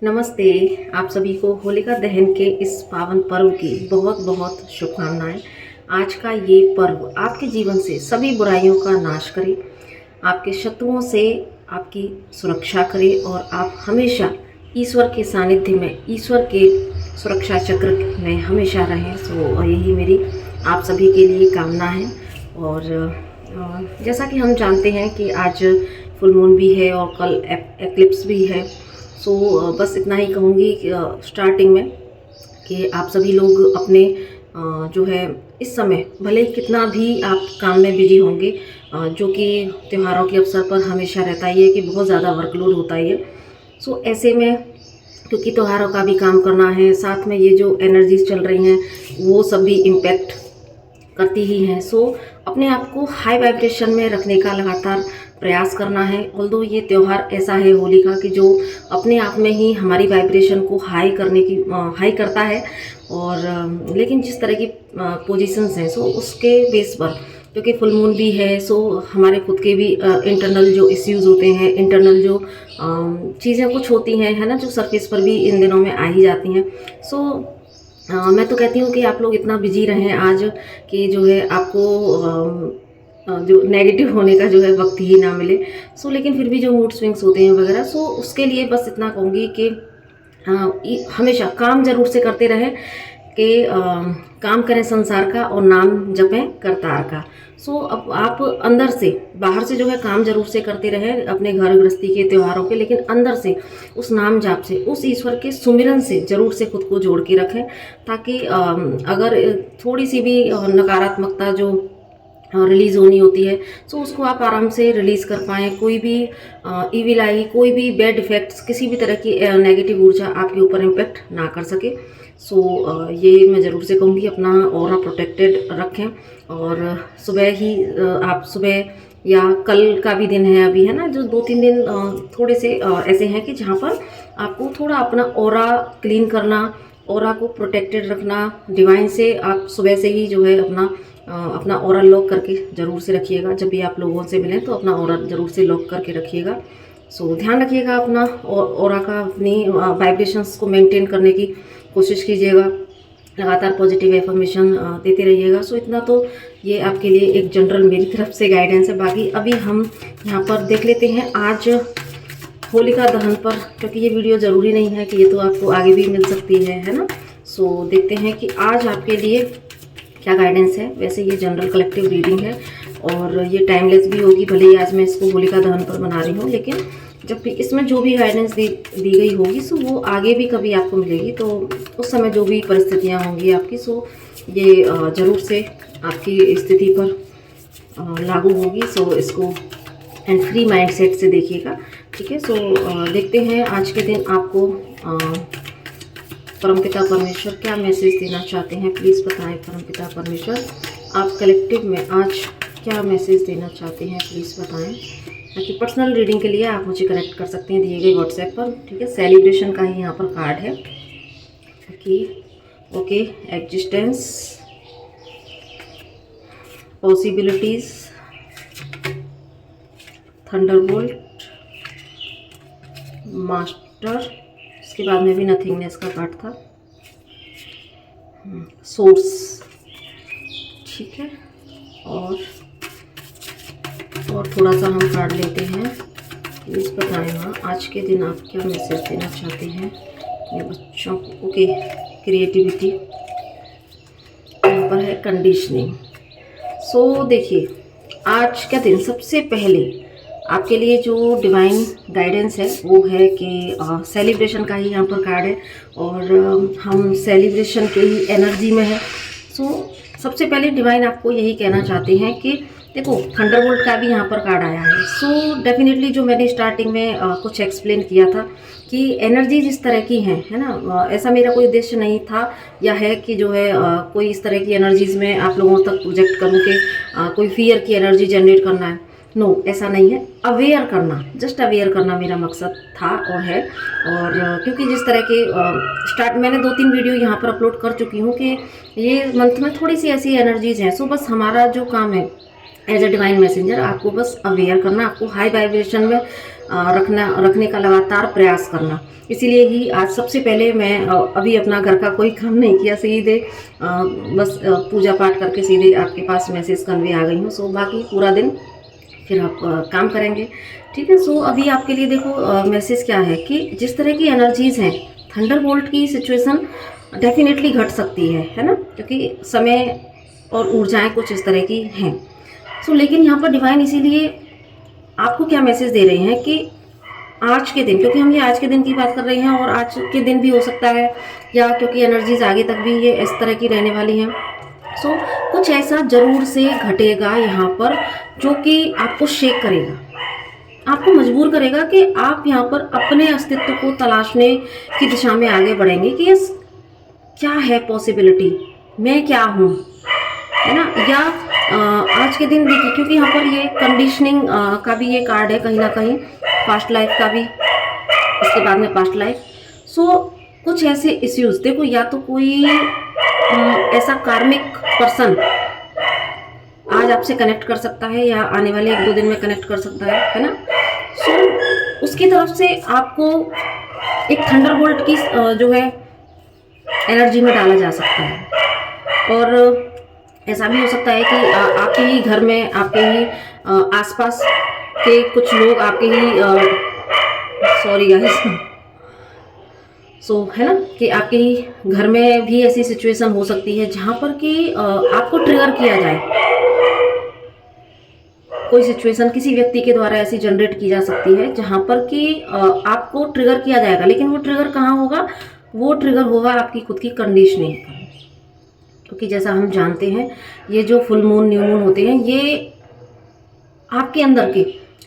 नमस्ते। आप सभी को होलिका दहन के इस पावन पर्व की बहुत बहुत शुभकामनाएं। आज का ये पर्व आपके जीवन से सभी बुराइयों का नाश करे, आपके शत्रुओं से आपकी सुरक्षा करे और आप हमेशा ईश्वर के सानिध्य में, ईश्वर के सुरक्षा चक्र में हमेशा रहें। सो यही मेरी आप सभी के लिए कामना है। और जैसा कि हम जानते हैं कि आज फुल मून भी है और कल एक्लिप्स भी है। सो बस इतना ही कहूँगी स्टार्टिंग में कि आप सभी लोग अपने जो है इस समय भले ही कितना भी आप काम में बिजी होंगे, जो कि त्योहारों के अवसर पर हमेशा रहता ही है कि बहुत ज़्यादा वर्कलोड होता ही है। सो ऐसे में क्योंकि त्योहारों का भी काम करना है, साथ में ये जो एनर्जीज चल रही हैं वो सब भी इम्पैक्ट करती ही हैं। सो अपने आप को हाई वाइब्रेशन में रखने का लगातार प्रयास करना है। ऑल्दो ये त्यौहार ऐसा है होली का कि जो अपने आप में ही हमारी वाइब्रेशन को हाई करता है। और लेकिन जिस तरह की पोजीशंस हैं, सो उसके बेस पर क्योंकि फुल मून भी है, सो हमारे खुद के भी इंटरनल जो इश्यूज़ होते हैं, इंटरनल जो चीज़ें कुछ होती हैं, है ना, जो सरफेस पर भी इन दिनों में आ ही जाती हैं। सो मैं तो कहती हूँ कि आप लोग इतना बिजी रहें आज कि जो है आपको जो नेगेटिव होने का जो है वक्त ही ना मिले। सो लेकिन फिर भी जो मूड स्विंग्स होते हैं वगैरह, सो उसके लिए बस इतना कहूँगी कि हमेशा काम जरूर से करते रहें कि काम करें संसार का और नाम जपें करतार का। सो अब आप अंदर से, बाहर से जो है काम जरूर से करते रहें अपने घर गृहस्थी के त्योहारों के, लेकिन अंदर से उस नाम जाप से, उस ईश्वर के सुमिरन से जरूर से खुद को जोड़ के रखें, ताकि अगर थोड़ी सी भी नकारात्मकता जो रिलीज़ होनी होती है, सो उसको आप आराम से रिलीज़ कर पाएँ। कोई भी ईविल आई, कोई भी बैड इफ़ेक्ट्स, किसी भी तरह की नेगेटिव ऊर्जा आपके ऊपर इम्पेक्ट ना कर सके। सो ये मैं ज़रूर से कहूँगी, अपना ऑरा प्रोटेक्टेड रखें। और सुबह ही आप सुबह या कल का भी दिन है अभी, है ना, जो 2-3 दिन थोड़े से ऐसे हैं कि जहाँ पर आपको थोड़ा अपना ऑरा क्लीन करना, ऑरा को प्रोटेक्टेड रखना, डिवाइन से आप सुबह से ही जो है अपना ऑरा लॉक करके ज़रूर से रखिएगा। जब भी आप लोगों से मिलें तो अपना ऑरा ज़रूर से लॉक करके रखिएगा। सो ध्यान रखिएगा अपना ऑरा का, अपनी वाइब्रेशंस को मेंटेन करने की कोशिश कीजिएगा, लगातार पॉजिटिव एफर्मेशन देते रहिएगा। सो इतना तो ये आपके लिए एक जनरल मेरी तरफ से गाइडेंस है। बाकी अभी हम यहाँ पर देख लेते हैं आज होलिका दहन पर, क्योंकि ये वीडियो ज़रूरी नहीं है कि ये तो आपको आगे भी मिल सकती है ना। सो देखते हैं कि आज आपके लिए क्या गाइडेंस है। वैसे ये जनरल कलेक्टिव रीडिंग है और ये टाइमलेस भी होगी, भले ही आज मैं इसको होलिका दहन पर बना रही हूँ, लेकिन जब भी इसमें जो भी गाइडेंस दी गई होगी, सो वो आगे भी कभी आपको मिलेगी। तो उस समय जो भी परिस्थितियाँ होंगी आपकी, सो ये ज़रूर से आपकी स्थिति पर लागू होगी। सो इसको एंड फ्री माइंड सेट से देखिएगा, ठीक है। सो देखते हैं आज के दिन आपको परमपिता परमेश्वर क्या मैसेज देना चाहते हैं। प्लीज़ बताएं परमपिता परमेश्वर, आप कलेक्टिव में आज क्या मैसेज देना चाहते हैं, प्लीज़ बताएं। बाकी पर्सनल रीडिंग के लिए आप मुझे कनेक्ट कर सकते हैं दिए गए व्हाट्सएप पर, ठीक है। सेलिब्रेशन का ही यहाँ पर कार्ड है okay. Existence, possibilities, Thunderbolt, master, इसके बाद में भी नथिंगनेस का कार्ड था, सोर्स, ठीक है। और थोड़ा सा हम कार्ड लेते हैं। प्लीज़ बताएं हाँ, आज के दिन आप क्या मैसेज देना चाहते हैं अपने बच्चों को। ओके, क्रिएटिविटी, यहाँ पर है कंडीशनिंग। सो देखिए आज का दिन सबसे पहले आपके लिए जो डिवाइन गाइडेंस है वो है कि सेलिब्रेशन का ही यहाँ पर कार्ड है और हम सेलिब्रेशन के ही एनर्जी में है। सो सबसे पहले डिवाइन आपको यही कहना चाहते हैं कि देखो, थंडरबोल्ट का भी यहाँ पर कार्ड आया है। सो डेफिनेटली जो मैंने स्टार्टिंग में कुछ एक्सप्लेन किया था कि एनर्जी जिस तरह की हैं, है ना, ऐसा मेरा कोई उद्देश्य नहीं था या है कि जो है कोई इस तरह की एनर्जीज़ में आप लोगों तक प्रोजेक्ट करूँ कि कोई फियर की एनर्जी जनरेट करना है। नो, ऐसा नहीं है। अवेयर करना, जस्ट अवेयर करना मेरा मकसद था और है। और क्योंकि जिस तरह के मैंने 2-3 वीडियो यहाँ पर अपलोड कर चुकी हूँ कि ये मंथ में थोड़ी सी ऐसी एनर्जीज़ हैं। सो बस हमारा जो काम है एज ए डिवाइन मैसेंजर, आपको बस अवेयर करना, आपको हाई वाइब्रेशन में रखने का लगातार प्रयास करना। इसीलिए ही आज सबसे पहले मैं अभी अपना घर का कोई काम नहीं किया, सीधे बस पूजा पाठ करके सीधे आपके पास मैसेज करने आ गई हूँ। सो बाकी पूरा दिन फिर आप काम करेंगे, ठीक है। सो अभी आपके लिए देखो मैसेज क्या है कि जिस तरह की एनर्जीज़ हैं, थंडरबोल्ट की सिचुएशन डेफिनेटली घट सकती है ना, क्योंकि समय और ऊर्जाएं कुछ इस तरह की हैं। सो लेकिन यहाँ पर डिवाइन इसीलिए आपको क्या मैसेज दे रहे हैं कि आज के दिन, क्योंकि हम ये आज के दिन की बात कर रहे हैं और आज के दिन भी हो सकता है, या क्योंकि एनर्जीज आगे तक भी ये इस तरह की रहने वाली हैं। सो कुछ ऐसा जरूर से घटेगा यहाँ पर जो कि आपको शेक करेगा, आपको मजबूर करेगा कि आप यहाँ पर अपने अस्तित्व को तलाशने की दिशा में आगे बढ़ेंगे कि यस क्या है पॉसिबिलिटी, मैं क्या हूँ, है ना। या आज के दिन देखिए, क्योंकि यहाँ पर ये कंडीशनिंग का भी ये कार्ड है कहीं ना कहीं, पास्ट लाइफ का भी, इसके बाद में पास्ट लाइफ। सो कुछ ऐसे इश्यूज देखो, या तो कोई ऐसा कार्मिक पर्सन आज आपसे कनेक्ट कर सकता है या आने वाले 1-2 दिन में कनेक्ट कर सकता है ना। सो उसकी तरफ से आपको एक थंडरबोल्ट की जो है एनर्जी में डाला जा सकता है। और ऐसा भी हो सकता है कि आपके ही घर में, आपके ही आसपास के कुछ लोग आपके ही सॉरी गाइस, सो है ना, कि आपके ही घर में भी ऐसी सिचुएशन हो सकती है जहाँ पर कि आपको ट्रिगर किया जाए। कोई सिचुएशन किसी व्यक्ति के द्वारा ऐसी जनरेट की जा सकती है जहाँ पर कि आपको ट्रिगर किया जाएगा, लेकिन वो ट्रिगर कहाँ होगा, वो ट्रिगर होगा आपकी खुद की कंडीशनिंग पर। क्योंकि जैसा हम जानते हैं, ये जो फुल मून, न्यू मून होते हैं, ये आपके अंदर के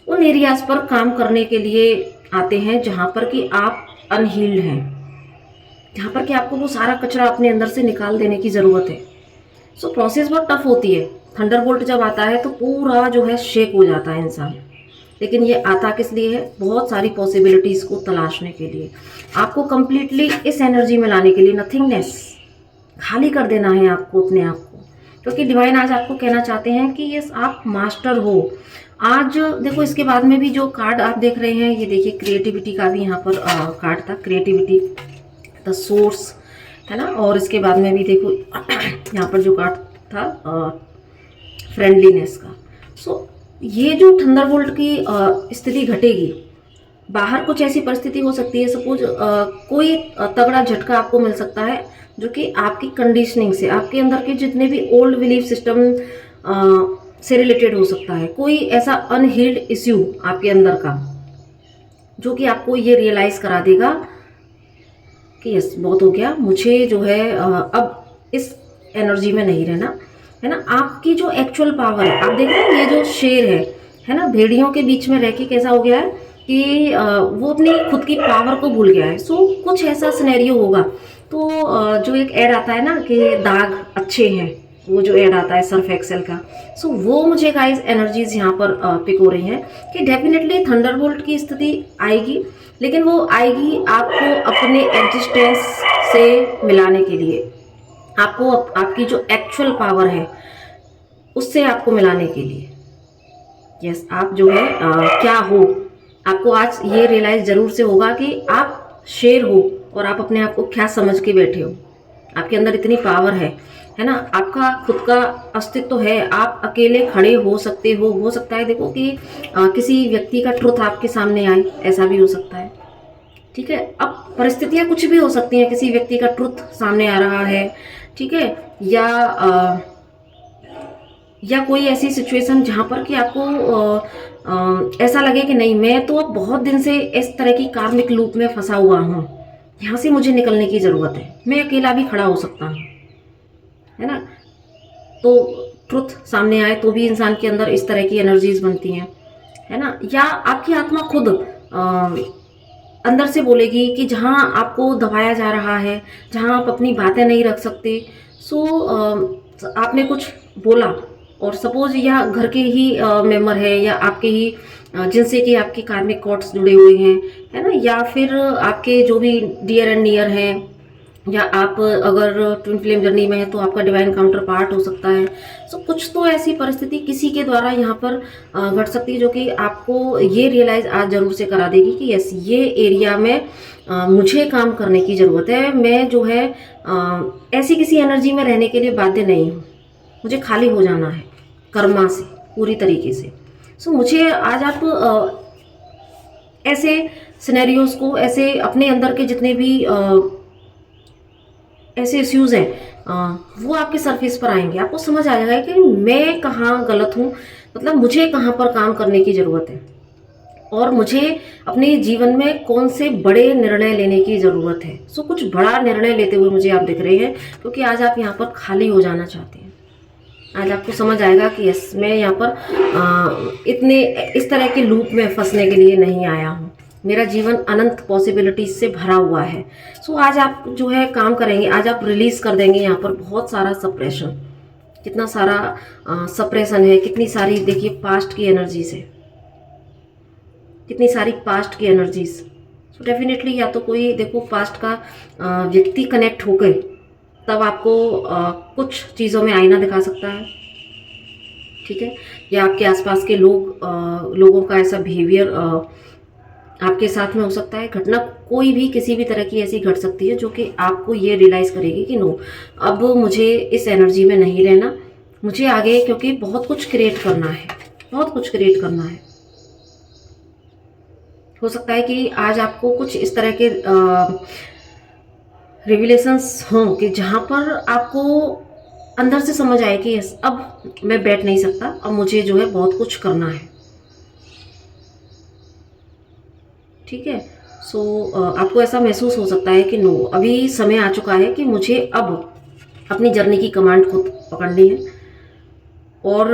उन एरियाज पर काम करने के लिए आते हैं जहाँ पर कि आप अनहील्ड हैं, जहाँ पर कि आपको वो सारा कचरा अपने अंदर से निकाल देने की ज़रूरत है। सो प्रोसेस बहुत टफ होती है। थंडरबोल्ट जब आता है तो पूरा जो है शेक हो जाता है इंसान, लेकिन ये आता किस लिए है, बहुत सारी पॉसिबिलिटीज़ को तलाशने के लिए, आपको कंप्लीटली इस एनर्जी में लाने के लिए, नथिंगनेस खाली कर देना है आपको अपने आप को। क्योंकि डिवाइन आज आपको कहना चाहते हैं कि यस आप मास्टर हो। आज देखो इसके बाद में भी जो कार्ड आप देख रहे हैं, ये देखिए क्रिएटिविटी का भी यहाँ पर कार्ड था, क्रिएटिविटी द सोर्स, है ना। और इसके बाद में भी देखो यहाँ पर जो कार्ड था फ्रेंडलीनेस का। सो ये जो थंडरबोल्ट की स्थिति घटेगी, बाहर कुछ ऐसी परिस्थिति हो सकती है, सपोज कोई तगड़ा झटका आपको मिल सकता है जो कि आपकी कंडीशनिंग से, आपके अंदर के जितने भी ओल्ड बिलीफ सिस्टम से रिलेटेड हो सकता है। कोई ऐसा अनहील्ड इश्यू आपके अंदर का जो कि आपको ये रियलाइज करा देगा कि यस बहुत हो गया, मुझे जो है अब इस एनर्जी में नहीं रहना, है ना। आपकी जो एक्चुअल पावर है, आप देख रहे हैं ये जो शेर है ना, भेड़ियों के बीच में रह के कैसा हो गया है कि वो अपनी खुद की पावर को भूल गया है। सो कुछ ऐसा सिनेरियो होगा। तो जो एक ऐड आता है ना कि दाग अच्छे हैं, वो जो ऐड आता है सर्फ एक्सेल का, सो वो मुझे गाइस एनर्जीज यहाँ पर पिक हो रही हैं कि डेफिनेटली थंडरबोल्ट की स्थिति आएगी, लेकिन वो आएगी आपको अपने एग्जिस्टेंस से मिलाने के लिए, आपको आपकी जो एक्चुअल पावर है उससे आपको मिलाने के लिए। यस आप जो है क्या हो, आपको आज ये रियलाइज जरूर से होगा कि आप शेर हो और आप अपने आप को क्या समझ के बैठे हो। आपके अंदर इतनी पावर है ना, आपका खुद का अस्तित्व है, आप अकेले खड़े हो सकते हो सकता है देखो कि किसी व्यक्ति का ट्रुथ आपके सामने आए, ऐसा भी हो सकता है, ठीक है। अब परिस्थितियां कुछ भी हो सकती हैं, किसी व्यक्ति का ट्रुथ सामने आ रहा है, ठीक है, या कोई ऐसी सिचुएशन जहां पर कि आपको ऐसा लगे कि नहीं, मैं तो अब बहुत दिन से इस तरह की कार्मिक लूप में फंसा हुआ हूँ, यहाँ से मुझे निकलने की ज़रूरत है, मैं अकेला भी खड़ा हो सकता हूँ, है ना। तो ट्रुथ सामने आए तो भी इंसान के अंदर इस तरह की एनर्जीज बनती हैं, है ना। या आपकी आत्मा खुद अंदर से बोलेगी कि जहाँ आपको दबाया जा रहा है, जहाँ आप अपनी बातें नहीं रख सकते, सो आपने कुछ बोला और सपोज या घर के ही मेंबर है या आपके ही जिनसे कि आपके कार्मिक कॉर्ड्स जुड़े हुए हैं, है ना, या फिर आपके जो भी डियर एंड नियर हैं, या आप अगर ट्विन फ्लेम जर्नी में है तो आपका डिवाइन काउंटर पार्ट हो सकता है। सो कुछ तो ऐसी परिस्थिति किसी के द्वारा यहाँ पर घट सकती है जो कि आपको ये रियलाइज़ आज ज़रूर से करा देगी कि यस, ये एरिया में मुझे काम करने की ज़रूरत है। मैं जो है ऐसी किसी एनर्जी में रहने के लिए बाध्य नहीं हूँ। मुझे खाली हो जाना है कर्मा से पूरी तरीके से। सो मुझे आज आप ऐसे सिनेरियोज को, ऐसे अपने अंदर के जितने भी ऐसे इश्यूज हैं वो आपके सरफेस पर आएंगे। आपको समझ आ जाएगा कि मैं कहाँ गलत हूँ, मतलब मुझे कहाँ पर काम करने की ज़रूरत है और मुझे अपने जीवन में कौन से बड़े निर्णय लेने की ज़रूरत है। सो कुछ बड़ा निर्णय लेते हुए मुझे आप दिख रहे हैं, क्योंकि आज आप यहाँ पर खाली हो जाना चाहते हैं। आज आपको समझ आएगा कि यस, मैं यहाँ पर इतने इस तरह के लूप में फंसने के लिए नहीं आया हूँ। मेरा जीवन अनंत पॉसिबिलिटीज से भरा हुआ है। सो आज आप जो है काम करेंगे, आज आप रिलीज कर देंगे यहाँ पर बहुत सारा सप्रेशन। कितना सारा सप्रेशन है, कितनी सारी देखिए पास्ट की एनर्जीज है, कितनी सारी पास्ट की एनर्जीज। सो डेफिनेटली या तो कोई देखो पास्ट का व्यक्ति कनेक्ट हो गए तब आपको कुछ चीज़ों में आईना दिखा सकता है, ठीक है। या आपके आसपास के लोगों का ऐसा बिहेवियर आपके साथ में हो सकता है। घटना कोई भी किसी भी तरह की ऐसी घट सकती है जो कि आपको ये रियलाइज़ करेगी कि नो, अब मुझे इस एनर्जी में नहीं रहना, मुझे आगे क्योंकि बहुत कुछ क्रिएट करना है, बहुत कुछ क्रिएट करना है। हो सकता है कि आज आपको कुछ इस तरह के रिविलेशंस हों कि जहाँ पर आपको अंदर से समझ आए कि यस, अब मैं बैठ नहीं सकता, अब मुझे जो है बहुत कुछ करना है, ठीक है। सो आपको ऐसा महसूस हो सकता है कि नो, अभी समय आ चुका है कि मुझे अब अपनी जर्नी की कमांड खुद पकड़नी है। और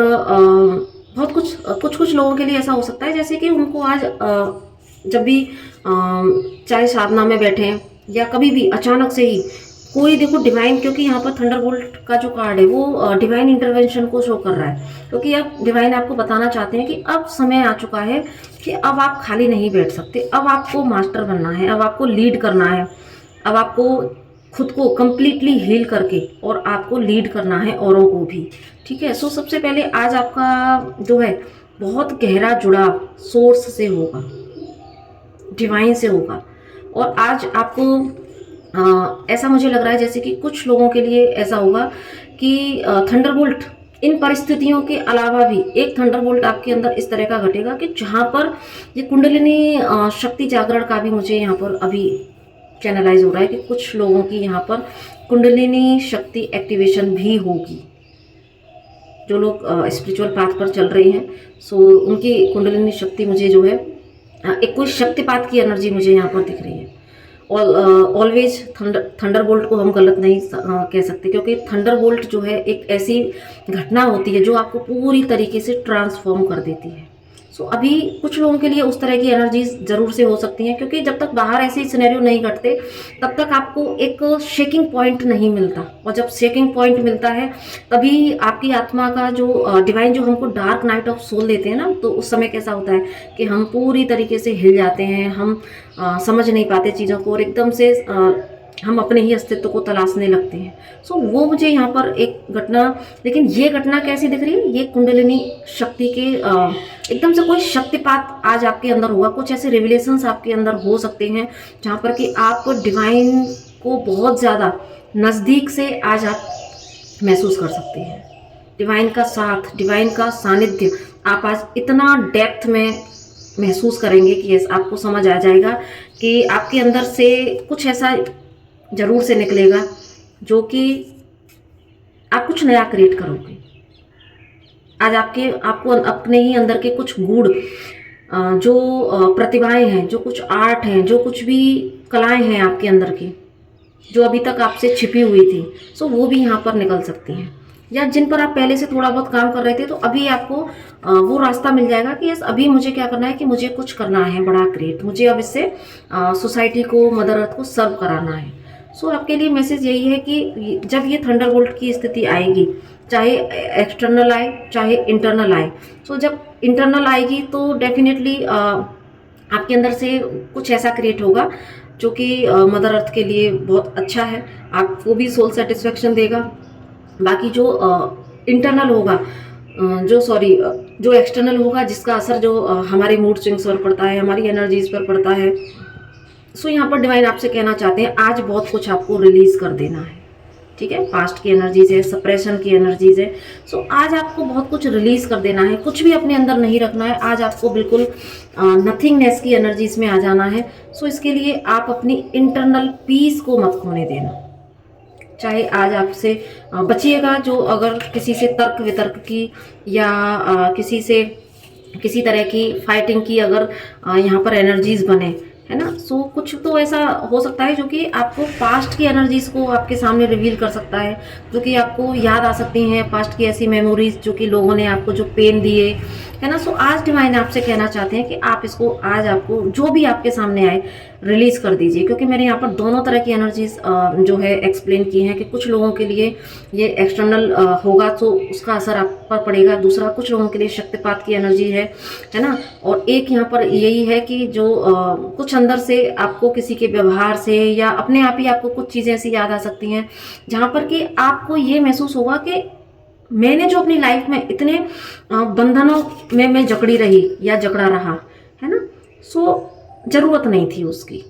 बहुत कुछ कुछ लोगों के लिए ऐसा हो सकता है जैसे कि उनको आज जब भी चाहे साधना में बैठे या कभी भी अचानक से ही कोई देखो डिवाइन, क्योंकि यहाँ पर थंडरबोल्ट का जो कार्ड है वो डिवाइन इंटरवेंशन को शो कर रहा है, क्योंकि अब डिवाइन आपको बताना चाहते हैं कि अब समय आ चुका है कि अब आप खाली नहीं बैठ सकते, अब आपको मास्टर बनना है, अब आपको लीड करना है, अब आपको खुद को कंप्लीटली हील करके और आपको लीड करना है औरों को भी, ठीक है। सो सबसे पहले आज आपका जो है बहुत गहरा जुड़ाव सोर्स से होगा, डिवाइन से होगा। और आज आपको ऐसा मुझे लग रहा है जैसे कि कुछ लोगों के लिए ऐसा होगा कि थंडरबोल्ट इन परिस्थितियों के अलावा भी एक थंडरबोल्ट आपके अंदर इस तरह का घटेगा कि जहाँ पर ये कुंडलिनी शक्ति जागरण का भी मुझे यहाँ पर अभी चैनलाइज हो रहा है कि कुछ लोगों की यहाँ पर कुंडलिनी शक्ति एक्टिवेशन भी होगी। जो लोग स्पिरिचुअल पाथ पर चल रहे हैं, सो उनकी कुंडलिनी शक्ति मुझे जो है एक कोई शक्तिपात की एनर्जी मुझे यहाँ पर दिख रही है। ऑलवेज थंडरबोल्ट को हम गलत नहीं कह सकते, क्योंकि थंडरबोल्ट जो है एक ऐसी घटना होती है जो आपको पूरी तरीके से ट्रांसफॉर्म कर देती है। सो अभी कुछ लोगों के लिए उस तरह की एनर्जीज ज़रूर से हो सकती हैं, क्योंकि जब तक बाहर ऐसे सिनेरियो नहीं घटते तब तक आपको एक शेकिंग पॉइंट नहीं मिलता, और जब शेकिंग पॉइंट मिलता है तभी आपकी आत्मा का जो डिवाइन जो हमको डार्क नाइट ऑफ सोल देते हैं ना, तो उस समय कैसा होता है कि हम पूरी तरीके से हिल जाते हैं, हम समझ नहीं पाते चीज़ों को और एकदम से हम अपने ही अस्तित्व को तलाशने लगते हैं। सो वो मुझे यहाँ पर एक घटना, लेकिन ये घटना कैसी दिख रही है, ये कुंडलिनी शक्ति के एकदम से कोई शक्तिपात आज आपके अंदर होगा। कुछ ऐसे रिविलेशंस आपके अंदर हो सकते हैं जहाँ पर कि आप डिवाइन को बहुत ज़्यादा नज़दीक से आज आप महसूस कर सकते हैं। डिवाइन का साथ, डिवाइन का सानिध्य आप आज इतना डेप्थ में महसूस करेंगे कि यस, आपको समझ आ जाएगा कि आपके अंदर से कुछ ऐसा ज़रूर से निकलेगा जो कि आप कुछ नया क्रिएट करोगे। आज आपको अपने ही अंदर के कुछ गूढ़ जो प्रतिभाएं हैं, जो कुछ आर्ट हैं, जो कुछ भी कलाएं हैं आपके अंदर की, जो अभी तक आपसे छिपी हुई थी, सो वो भी यहाँ पर निकल सकती हैं। या जिन पर आप पहले से थोड़ा बहुत काम कर रहे थे, तो अभी आपको वो रास्ता मिल जाएगा कि यस, अभी मुझे क्या करना है कि मुझे कुछ करना है बड़ा ग्रेट, मुझे अब इससे सोसाइटी को, मदर अर्थ को सर्व कराना है। सो आपके लिए मैसेज यही है कि जब ये थंडरबोल्ट की स्थिति आएगी, चाहे एक्सटर्नल आए चाहे इंटरनल आए, सो जब इंटरनल आएगी तो डेफिनेटली आपके अंदर से कुछ ऐसा क्रिएट होगा जो कि मदर अर्थ के लिए बहुत अच्छा है, आपको भी सोल सेटिस्फेक्शन देगा। बाकी जो इंटरनल होगा, जो एक्सटर्नल होगा, जिसका असर जो हमारे मूड स्विंग्स पर पड़ता है, हमारी एनर्जीज पर पड़ता है। सो यहाँ पर डिवाइन आपसे कहना चाहते हैं आज बहुत कुछ आपको रिलीज कर देना है, ठीक है। पास्ट की एनर्जीज है, सप्रेशन की एनर्जीज है। सो आज आपको बहुत कुछ रिलीज कर देना है, कुछ भी अपने अंदर नहीं रखना है। आज आपको बिल्कुल नथिंगनेस की एनर्जीज में आ जाना है। सो इसके लिए आप अपनी इंटरनल पीस को मत खोने देना। चाहे आज आपसे बचिएगा जो अगर किसी से तर्क वितर्क की या किसी से किसी तरह की फाइटिंग की अगर यहाँ पर एनर्जीज बने, है ना। सो कुछ तो ऐसा हो सकता है जो कि आपको पास्ट की एनर्जीज को आपके सामने रिवील कर सकता है, जो कि आपको याद आ सकती हैं पास्ट की ऐसी मेमोरीज जो कि लोगों ने आपको जो पेन दिए, है ना। सो आज डिवाइन आपसे कहना चाहते हैं कि आप इसको आज आपको जो भी आपके सामने आए रिलीज कर दीजिए, क्योंकि मैंने यहाँ पर दोनों तरह की एनर्जीज जो है एक्सप्लेन की हैं कि कुछ लोगों के लिए ये एक्सटर्नल होगा तो उसका असर आप पर पड़ेगा, दूसरा कुछ लोगों के लिए शक्तिपात की एनर्जी है ना। और एक यहाँ पर यही है कि जो कुछ अंदर से आपको किसी के व्यवहार से या अपने आप ही आपको कुछ चीज़ें ऐसी याद आ सकती हैं जहाँ पर कि आपको ये महसूस होगा कि मैंने जो अपनी लाइफ में इतने बंधनों में मैं जकड़ी रही या जकड़ा रहा, है ना। सो जरूरत नहीं थी उसकी,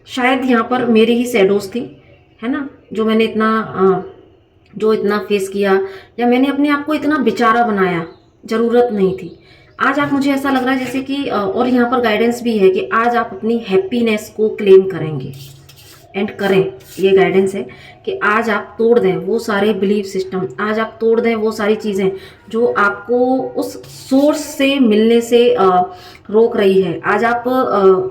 शायद यहाँ पर मेरी ही शैडोज थी, है ना, जो मैंने इतना फेस किया या मैंने अपने आप को इतना बेचारा बनाया, जरूरत नहीं थी। आज आप मुझे ऐसा लग रहा है जैसे कि और यहाँ पर गाइडेंस भी है कि आज आप अपनी हैप्पीनेस को क्लेम करेंगे एंड करें। ये गाइडेंस है कि आज आप तोड़ दें वो सारे बिलीफ सिस्टम, आज आप तोड़ दें वो सारी चीज़ें जो आपको उस सोर्स से मिलने से रोक रही है। आज आप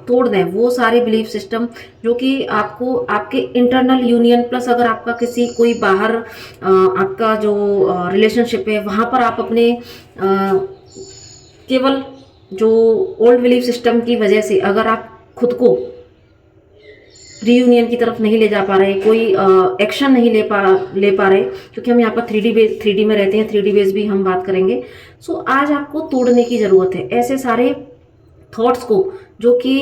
तोड़ दें वो सारे बिलीफ सिस्टम जो कि आपको आपके इंटरनल यूनियन प्लस अगर आपका किसी कोई बाहर आपका जो रिलेशनशिप है वहाँ पर आप अपने केवल जो ओल्ड बिलीफ सिस्टम की वजह से अगर आप खुद को रीयूनियन की तरफ नहीं ले जा पा रहे, कोई एक्शन नहीं ले पा रहे, क्योंकि हम यहाँ पर 3D में रहते हैं, 3D बेस भी हम बात करेंगे। सो आज आपको तोड़ने की ज़रूरत है ऐसे सारे थॉट्स को जो कि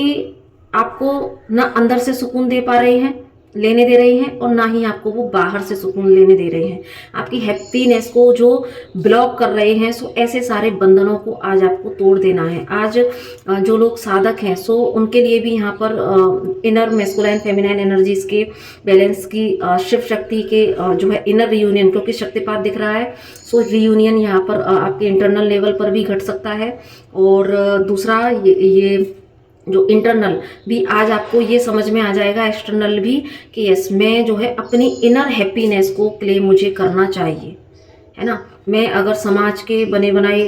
आपको ना अंदर से सुकून दे पा रहे हैं, लेने दे रही हैं, और ना ही आपको वो बाहर से सुकून लेने दे रहे हैं, आपकी हैप्पीनेस को जो ब्लॉक कर रहे हैं। सो ऐसे सारे बंधनों को आज आपको तोड़ देना है। आज जो लोग साधक हैं सो उनके लिए भी यहाँ पर इनर मैस्कुलाइन फेमिनाइन एनर्जीज के बैलेंस की शिव शक्ति के जो है इनर रियूनियन, क्योंकि शक्तिपात दिख रहा है। सो रियूनियन यहाँ पर आपके इंटरनल लेवल पर भी घट सकता है। और दूसरा ये जो इंटरनल भी आज आपको ये समझ में आ जाएगा, एक्सटर्नल भी, कि यस मैं जो है अपनी इनर हैप्पीनेस को क्लेम मुझे करना चाहिए, है ना। मैं अगर समाज के बने बनाए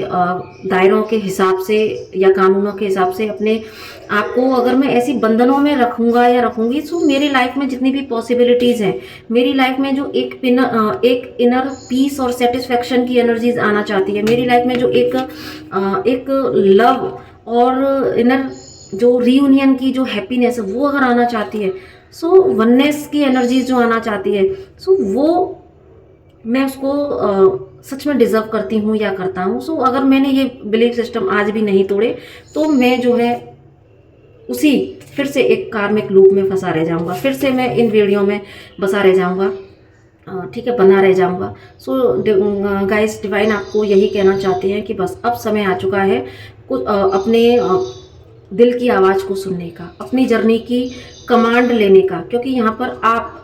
दायरों के हिसाब से या कानूनों के हिसाब से अपने आप को अगर मैं ऐसी बंधनों में रखूंगा या रखूंगी तो मेरी लाइफ में जितनी भी पॉसिबिलिटीज़ हैं, मेरी लाइफ में जो एक इनर पीस और सेटिस्फेक्शन की एनर्जीज आना चाहती है, मेरी लाइफ में जो एक लव और इनर जो रीयूनियन की जो हैप्पीनेस है वो अगर आना चाहती है, सो वननेस की एनर्जीज जो आना चाहती है, सो वो मैं उसको सच में डिजर्व करती हूँ या करता हूँ। सो अगर मैंने ये बिलीफ सिस्टम आज भी नहीं तोड़े तो मैं जो है उसी फिर से एक कार्मिक लूप में फंसा रह जाऊँगा, फिर से मैं इन वीडियो में बसा रह जाऊँगा, ठीक है, बना रह जाऊँगा। सो गाइस डिवाइन आपको यही कहना चाहते हैं कि बस अब समय आ चुका है कुछ अपने दिल की आवाज़ को सुनने का, अपनी जर्नी की कमांड लेने का, क्योंकि यहाँ पर आप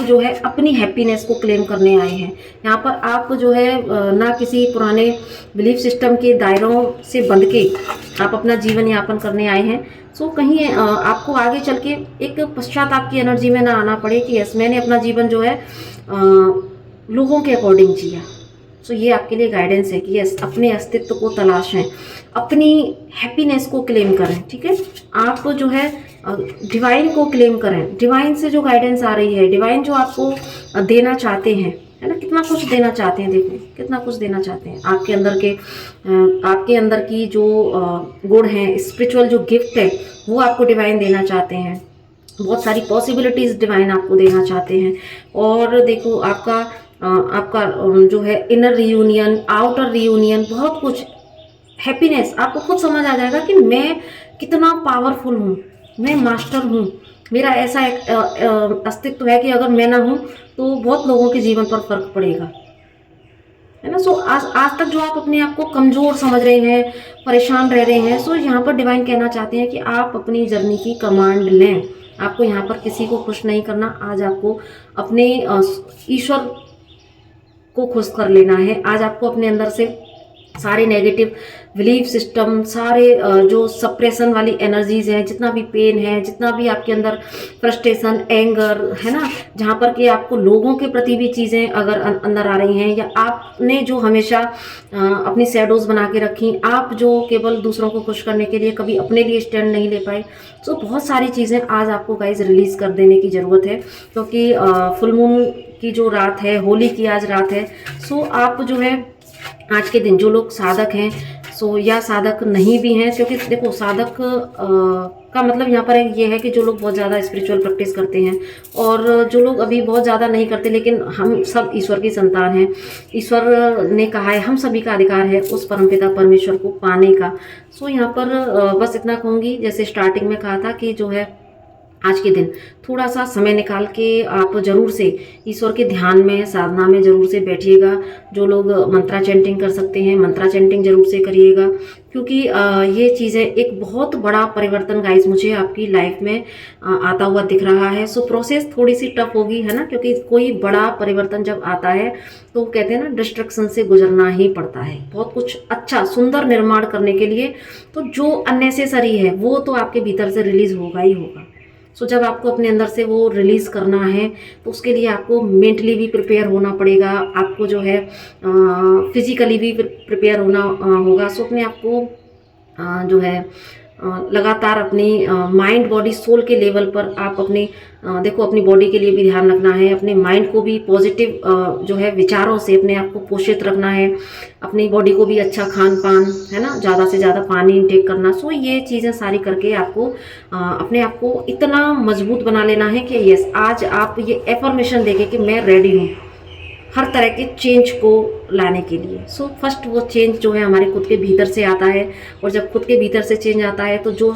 जो है अपनी हैप्पीनेस को क्लेम करने आए हैं। यहाँ पर आप जो है ना किसी पुराने बिलीफ सिस्टम के दायरों से बंध के आप अपना जीवन यापन करने आए हैं। सो कहीं आपको आगे चल के एक पश्चाताप की एनर्जी में ना आना पड़े कि यस मैंने अपना जीवन जो है लोगों के अकॉर्डिंग जिया। सो ये आपके लिए गाइडेंस है कि यस अपने अस्तित्व को तलाशें, अपनी हैप्पीनेस को क्लेम करें, ठीक है। आप जो है डिवाइन को क्लेम करें, डिवाइन से जो गाइडेंस आ रही है, डिवाइन जो आपको देना चाहते हैं, है ना, कितना कुछ देना चाहते हैं, देखो कितना कुछ देना चाहते हैं। आपके अंदर की जो गुण हैं, स्पिरिचुअल जो गिफ्ट है वो आपको डिवाइन देना चाहते हैं, बहुत सारी पॉसिबिलिटीज़ डिवाइन आपको देना चाहते हैं। और देखो आपका जो है इनर रियूनियन, आउटर रियूनियन, बहुत कुछ हैप्पीनेस, आपको खुद समझ आ जाएगा कि मैं कितना पावरफुल हूँ, मैं मास्टर हूँ, मेरा ऐसा एक अस्तित्व है कि अगर मैं ना हूँ तो बहुत लोगों के जीवन पर फर्क पड़ेगा, है ना। सो आज आज तक जो आप अपने आप को कमज़ोर समझ रहे हैं, परेशान रह रहे हैं, सो यहाँ पर डिवाइन कहना चाहते हैं कि आप अपनी जर्नी की कमांड लें। आपको यहाँ पर किसी को खुश नहीं करना, आज आपको अपने ईश्वर को खुश कर लेना है। आज आपको अपने अंदर से सारे नेगेटिव बिलीफ सिस्टम, सारे जो सप्रेशन वाली एनर्जीज हैं, जितना भी पेन है, जितना भी आपके अंदर फ्रस्ट्रेशन, एंगर है ना, जहाँ पर कि आपको लोगों के प्रति भी चीज़ें अगर अंदर आ रही हैं, या आपने जो हमेशा अपनी शैडोज बना के रखी, आप जो केवल दूसरों को खुश करने के लिए कभी अपने लिए स्टैंड नहीं ले पाए, तो बहुत सारी चीज़ें आज आपको गाइज रिलीज़ कर देने की ज़रूरत है। क्योंकि फुल मून की जो रात है, होली की आज रात है, सो आप जो है आज के दिन जो लोग साधक हैं, सो या साधक नहीं भी हैं, क्योंकि देखो साधक का मतलब यहाँ पर ये है कि जो लोग बहुत ज़्यादा स्पिरिचुअल प्रैक्टिस करते हैं, और जो लोग अभी बहुत ज़्यादा नहीं करते, लेकिन हम सब ईश्वर की संतान हैं। ईश्वर ने कहा है हम सभी का अधिकार है उस परमपिता परमेश्वर को पाने का। सो यहाँ पर बस इतना कहूँगी, जैसे स्टार्टिंग में कहा था कि जो है आज के दिन थोड़ा सा समय निकाल के आप ज़रूर से ईश्वर के ध्यान में, साधना में ज़रूर से बैठिएगा। जो लोग मंत्रा चैंटिंग कर सकते हैं, मंत्रा चैंटिंग ज़रूर से करिएगा, क्योंकि ये चीज़ें एक बहुत बड़ा परिवर्तन गाइस मुझे आपकी लाइफ में आता हुआ दिख रहा है। सो प्रोसेस थोड़ी सी टफ होगी, है ना, क्योंकि कोई बड़ा परिवर्तन जब आता है तो कहते हैं ना डिस्ट्रक्शन से गुजरना ही पड़ता है बहुत कुछ अच्छा सुंदर निर्माण करने के लिए। तो जो अननेसेसरी है वो तो आपके भीतर से रिलीज होगा ही होगा। सो जब आपको अपने अंदर से वो रिलीज़ करना है तो उसके लिए आपको मेंटली भी प्रिपेयर होना पड़ेगा, आपको जो है फिजिकली भी प्रिपेयर होना होगा। सो अपने आप को जो है लगातार अपनी माइंड बॉडी सोल के लेवल पर आप अपने देखो अपनी बॉडी के लिए भी ध्यान रखना है, अपने माइंड को भी पॉजिटिव जो है विचारों से अपने आप को पोषित रखना है, अपनी बॉडी को भी अच्छा खान पान, है ना, ज़्यादा से ज़्यादा पानी इंटेक करना। सो ये चीज़ें सारी करके आपको अपने आप को इतना मजबूत बना लेना है कि यस आज आप ये एफर्मेशन देके कि मैं रेडी हूँ हर तरह के चेंज को लाने के लिए। सो फर्स्ट वो चेंज जो है हमारे खुद के भीतर से आता है, और जब खुद के भीतर से चेंज आता है तो जो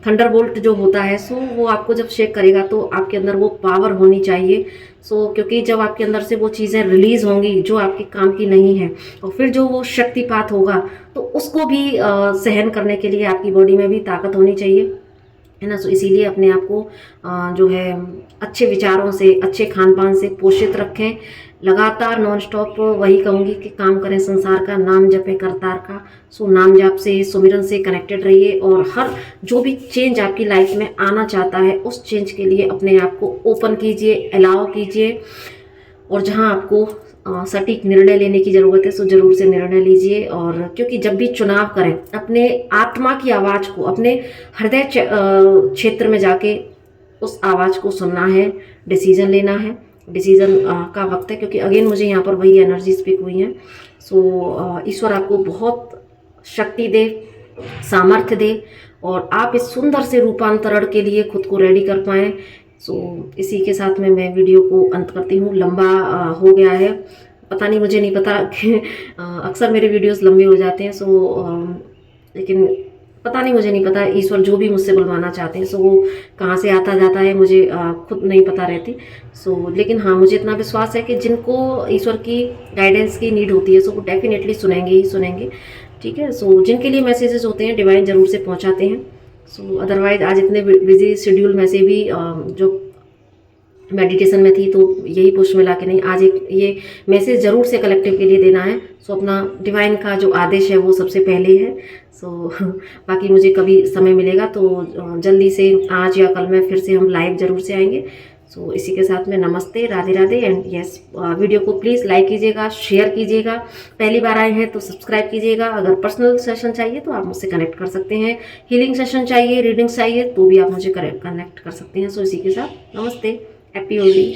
थंडरबोल्ट जो होता है सो वो आपको जब शेक करेगा तो आपके अंदर वो पावर होनी चाहिए। सो क्योंकि जब आपके अंदर से वो चीज़ें रिलीज़ होंगी जो आपके काम की नहीं है, और फिर जो वो शक्तिपात होगा तो उसको भी सहन करने के लिए आपकी बॉडी में भी ताकत होनी चाहिए, है ना। सो इसीलिए अपने आप को जो है अच्छे विचारों से, अच्छे खान पान से पोषित रखें, लगातार नॉन स्टॉप वही कहूँगी कि काम करें संसार का, नाम जपें करतार का। सो नाम जाप से, सुमिरन से कनेक्टेड रहिए, और हर जो भी चेंज आपकी लाइफ में आना चाहता है उस चेंज के लिए अपने आप को ओपन कीजिए, अलाउ कीजिए, और जहाँ आपको सटीक निर्णय लेने की ज़रूरत है सो जरूर से निर्णय लीजिए। और क्योंकि जब भी चुनाव करें अपने आत्मा की आवाज़ को, अपने हृदय क्षेत्र में जाके उस आवाज़ को सुनना है, डिसीजन लेना है। डिसीजन का वक्त है, क्योंकि अगेन मुझे यहाँ पर वही एनर्जी स्पीक हुई हैं। सो ईश्वर आपको बहुत शक्ति दे, सामर्थ्य दे, और आप इस सुंदर से रूपांतरण के लिए खुद को रेडी कर पाएँ। सो इसी के साथ में मैं वीडियो को अंत करती हूँ। लंबा हो गया है, पता नहीं, मुझे नहीं पता कि अक्सर मेरे वीडियोस लंबे हो जाते हैं। लेकिन पता नहीं, मुझे नहीं पता ईश्वर जो भी मुझसे बुलवाना चाहते हैं सो वो कहाँ से आता जाता है मुझे खुद नहीं पता रहती। लेकिन हाँ, मुझे इतना विश्वास है कि जिनको ईश्वर की गाइडेंस की नीड होती है सो वो डेफिनेटली सुनेंगे ही सुनेंगे, ठीक है। जिनके लिए मैसेजेस होते हैं डिवाइन ज़रूर से पहुँचाते हैं। अदरवाइज आज इतने बिजी शेड्यूल में से भी जो मेडिटेशन में थी तो यही पुश मिला कि नहीं, आज एक ये मैसेज ज़रूर से कलेक्टिव के लिए देना है। अपना डिवाइन का जो आदेश है वो सबसे पहले है। बाकी मुझे कभी समय मिलेगा तो जल्दी से आज या कल में फिर से हम लाइव ज़रूर से आएंगे। इसी के साथ में नमस्ते, Radhe Radhe, and yes video को प्लीज़ लाइक कीजिएगा, शेयर कीजिएगा, पहली बार आए हैं तो सब्सक्राइब कीजिएगा। अगर पर्सनल सेशन चाहिए तो आप मुझसे कनेक्ट कर सकते हैं, हीलिंग सेशन चाहिए, रीडिंग चाहिए तो भी आप मुझे कनेक्ट कर सकते हैं। इसी के साथ नमस्ते, हैप्पी होली।